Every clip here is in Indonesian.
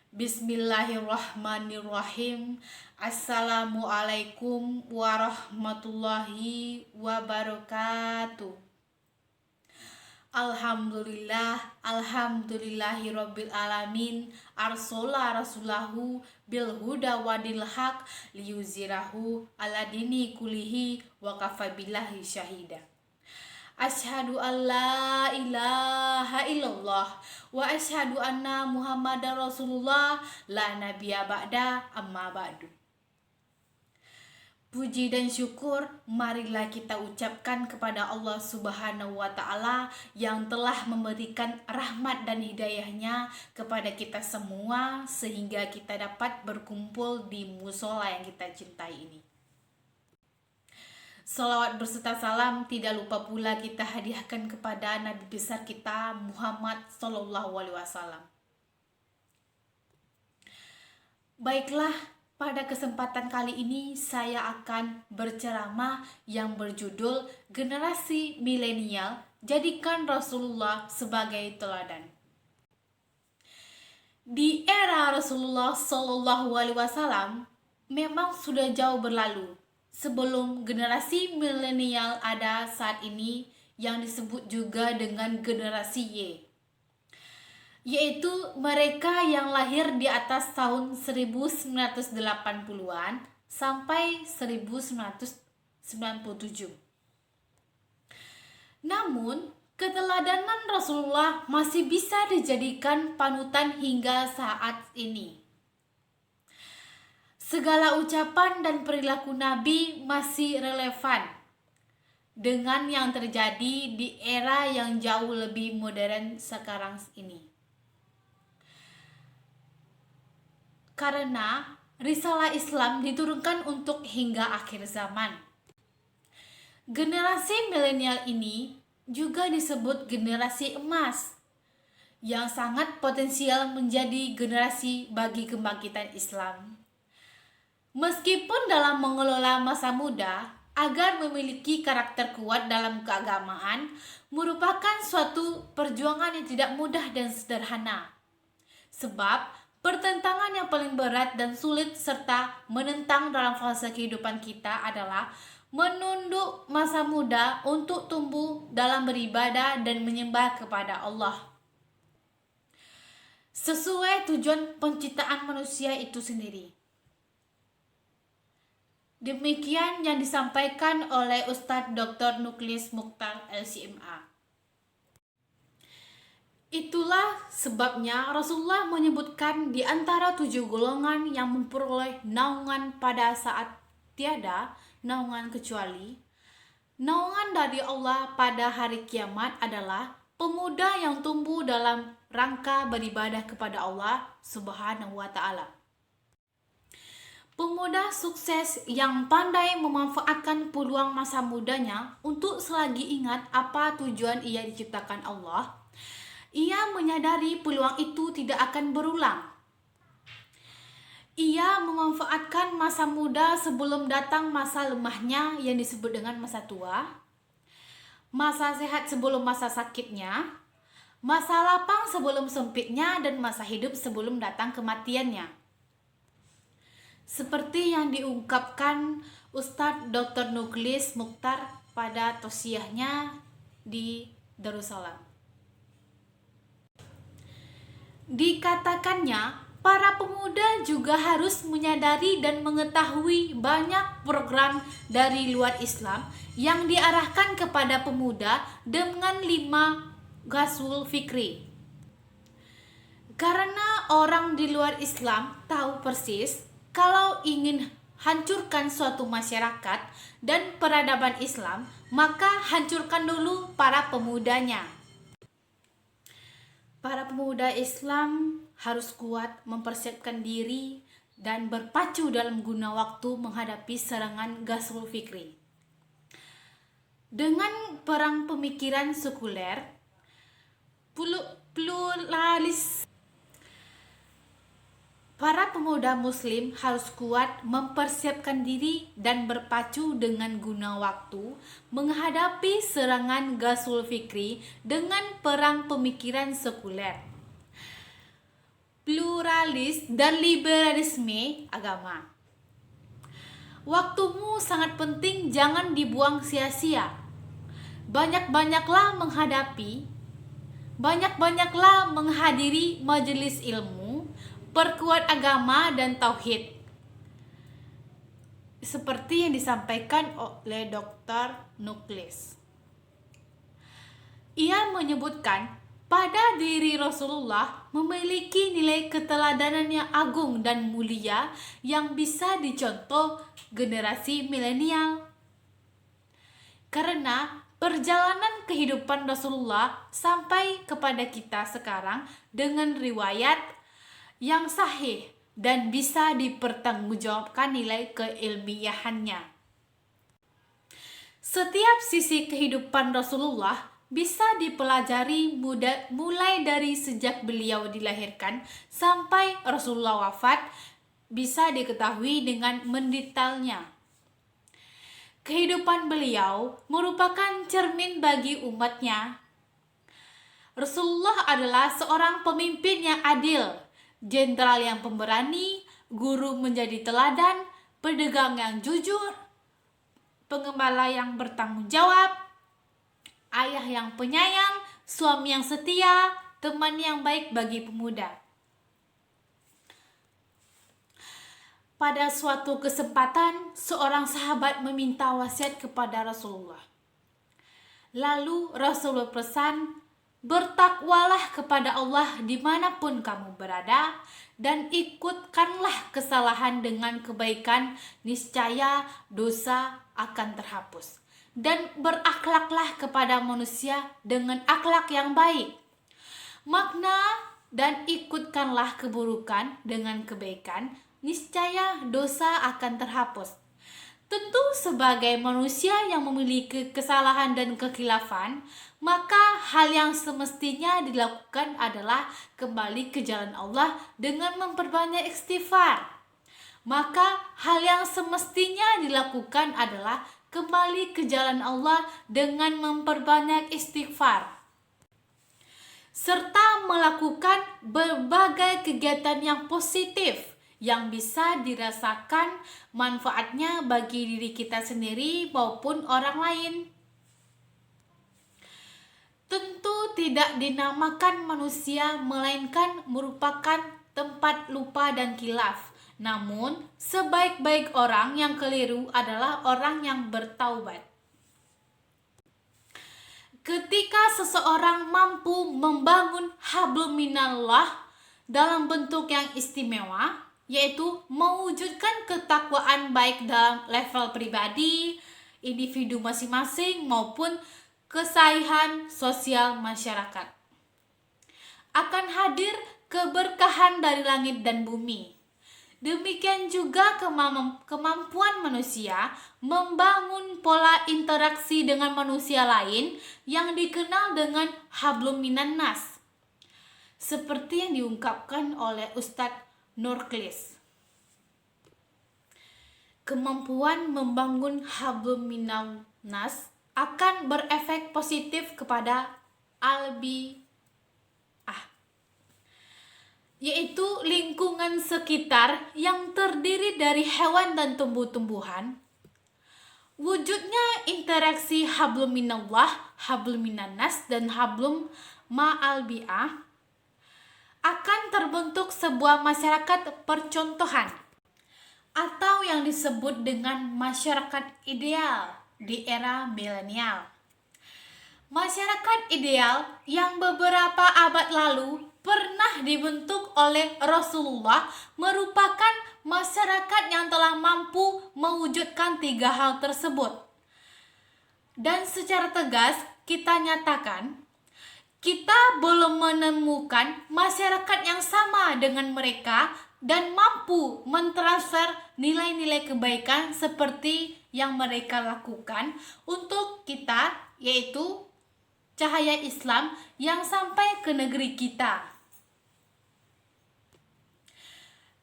Bismillahirrahmanirrahim. Assalamualaikum warahmatullahi wabarakatuh. Alhamdulillahirabbil alamin. Arsola rasulahu bil huda wadil haq liyuzirahu ala dini kulihi wa kafabillahi syahida. Asyhadu an la ilaha illallah wa asyhadu anna Muhammadar Rasulullah la nabiyya ba'da amma ba'du. Puji dan syukur marilah kita ucapkan kepada Allah Subhanahu wa taala yang telah memberikan rahmat dan hidayahnya kepada kita semua sehingga kita dapat berkumpul di musola yang kita cintai ini. Salawat berserta salam tidak lupa pula kita hadiahkan kepada Nabi besar kita Muhammad Sallallahu Alaihi Wasallam. Baiklah, pada kesempatan kali ini saya akan berceramah yang berjudul Generasi Milenial Jadikan Rasulullah sebagai Teladan. Di era Rasulullah Sallallahu Alaihi Wasallam memang sudah jauh berlalu. Sebelum generasi milenial ada saat ini yang disebut juga dengan generasi Y, yaitu mereka yang lahir di atas tahun 1980-an sampai 1997. Namun, keteladanan Rasulullah masih bisa dijadikan panutan hingga saat ini. Segala ucapan dan perilaku Nabi masih relevan dengan yang terjadi di era yang jauh lebih modern sekarang ini. Karena risalah Islam diturunkan untuk hingga akhir zaman. Generasi milenial ini juga disebut generasi emas yang sangat potensial menjadi generasi bagi kebangkitan Islam. Meskipun dalam mengelola masa muda agar memiliki karakter kuat dalam keagamaan merupakan suatu perjuangan yang tidak mudah dan sederhana. Sebab pertentangan yang paling berat dan sulit serta menentang dalam fase kehidupan kita adalah menunduk masa muda untuk tumbuh dalam beribadah dan menyembah kepada Allah sesuai tujuan penciptaan manusia itu sendiri. Demikian yang disampaikan oleh Ustadz Dr. Nuklis Mukhtar LCMA. Itulah sebabnya Rasulullah menyebutkan di antara 7 golongan yang memperoleh naungan pada saat tiada naungan kecuali naungan dari Allah pada hari kiamat adalah pemuda yang tumbuh dalam rangka beribadah kepada Allah Subhanahu wa taala. Pemuda sukses yang pandai memanfaatkan peluang masa mudanya untuk selagi ingat apa tujuan ia diciptakan Allah. Ia menyadari peluang itu tidak akan berulang. Ia memanfaatkan masa muda sebelum datang masa lemahnya yang disebut dengan masa tua, masa sehat sebelum masa sakitnya, masa lapang sebelum sempitnya, dan masa hidup sebelum datang kematiannya. Seperti yang diungkapkan Ustadz Dr. Nuklis Mukhtar pada tausiahnya di Darussalam. Dikatakannya, para pemuda juga harus menyadari dan mengetahui banyak program dari luar Islam yang diarahkan kepada pemuda dengan 5 ghazwul fikri. Karena orang di luar Islam tahu persis kalau ingin hancurkan suatu masyarakat dan peradaban Islam, maka hancurkan dulu para pemudanya. Para pemuda Islam harus kuat mempersiapkan diri dan berpacu dalam guna waktu menghadapi serangan ghazwul fikri. Dengan perang pemikiran sekuler, pluralis, para pemuda muslim harus kuat mempersiapkan diri dan berpacu dengan guna waktu menghadapi serangan ghazwul fikri dengan perang pemikiran sekuler. pluralis dan liberalisme agama. Waktumu sangat penting, jangan dibuang sia-sia. Banyak-banyaklah menghadiri majelis ilmu, perkuat agama dan tauhid. Seperti yang disampaikan oleh Dr. Nuklis. Ia menyebutkan pada diri Rasulullah memiliki nilai keteladanan yang agung dan mulia yang bisa dicontoh generasi milenial. Karena perjalanan kehidupan Rasulullah sampai kepada kita sekarang dengan riwayat yang sahih dan bisa dipertanggungjawabkan nilai keilmiahannya. Setiap sisi kehidupan Rasulullah bisa dipelajari mulai dari sejak beliau dilahirkan sampai Rasulullah wafat, bisa diketahui dengan mendetailnya. Kehidupan beliau merupakan cermin bagi umatnya. Rasulullah adalah seorang pemimpin yang adil, jenderal yang pemberani, guru menjadi teladan, pedagang yang jujur, pengembala yang bertanggung jawab, ayah yang penyayang, suami yang setia, teman yang baik bagi pemuda. Pada suatu kesempatan, seorang sahabat meminta wasiat kepada Rasulullah. Lalu Rasulullah pesan, bertakwalah kepada Allah dimanapun kamu berada, dan ikutkanlah kesalahan dengan kebaikan, niscaya dosa akan terhapus. Dan berakhlaklah kepada manusia dengan akhlak yang baik. Makna dan ikutkanlah keburukan dengan kebaikan, niscaya dosa akan terhapus. Tentu sebagai manusia yang memiliki kesalahan dan kekhilafan, maka hal yang semestinya dilakukan adalah kembali ke jalan Allah dengan memperbanyak istighfar. Maka hal yang semestinya dilakukan adalah kembali ke jalan Allah dengan memperbanyak istighfar, serta melakukan berbagai kegiatan yang positif yang bisa dirasakan manfaatnya bagi diri kita sendiri maupun orang lain. Tentu tidak dinamakan manusia, melainkan merupakan tempat lupa dan khilaf. Namun, sebaik-baik orang yang keliru adalah orang yang bertaubat. Ketika seseorang mampu membangun hablum minallah dalam bentuk yang istimewa, yaitu mewujudkan ketakwaan baik dalam level pribadi, individu masing-masing maupun kesahihan sosial masyarakat, akan hadir keberkahan dari langit dan bumi. Demikian juga kemampuan manusia membangun pola interaksi dengan manusia lain yang dikenal dengan hablum minan nas, seperti yang diungkapkan oleh Ustadz Nurklis. Kemampuan membangun hablum minan nas akan berefek positif kepada yaitu lingkungan sekitar yang terdiri dari hewan dan tumbuh-tumbuhan. Wujudnya interaksi hablum minallah, hablum minannas, dan hablum ma'albi'ah akan terbentuk sebuah masyarakat percontohan atau yang disebut dengan masyarakat ideal di era milenial. Masyarakat ideal yang beberapa abad lalu pernah dibentuk oleh Rasulullah merupakan masyarakat yang telah mampu mewujudkan 3 hal tersebut. Dan secara tegas kita nyatakan, kita belum menemukan masyarakat yang sama dengan mereka dan mampu mentransfer nilai-nilai kebaikan seperti yang mereka lakukan untuk kita, yaitu cahaya Islam yang sampai ke negeri kita.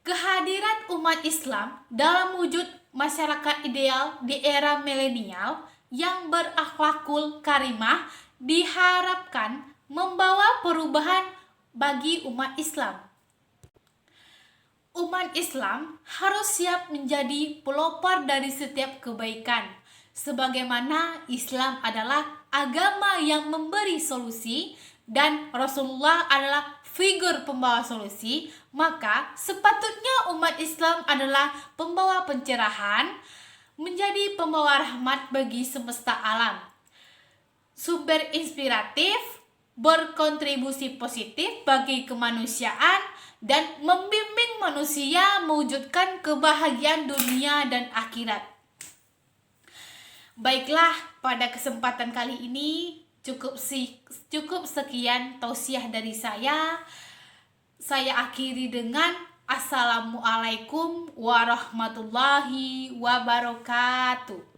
Kehadiran umat Islam dalam wujud masyarakat ideal di era milenial yang berakhlakul karimah diharapkan membawa perubahan bagi umat Islam. Umat Islam harus siap menjadi pelopor dari setiap kebaikan. Sebagaimana Islam adalah agama yang memberi solusi dan Rasulullah adalah figur pembawa solusi, maka sepatutnya umat Islam adalah pembawa pencerahan, menjadi pembawa rahmat bagi semesta alam, sumber inspiratif, berkontribusi positif bagi kemanusiaan, dan membimbing manusia mewujudkan kebahagiaan dunia dan akhirat. Baiklah, pada kesempatan kali ini cukup sekian tausiah dari saya. Saya akhiri dengan Assalamualaikum warahmatullahi wabarakatuh.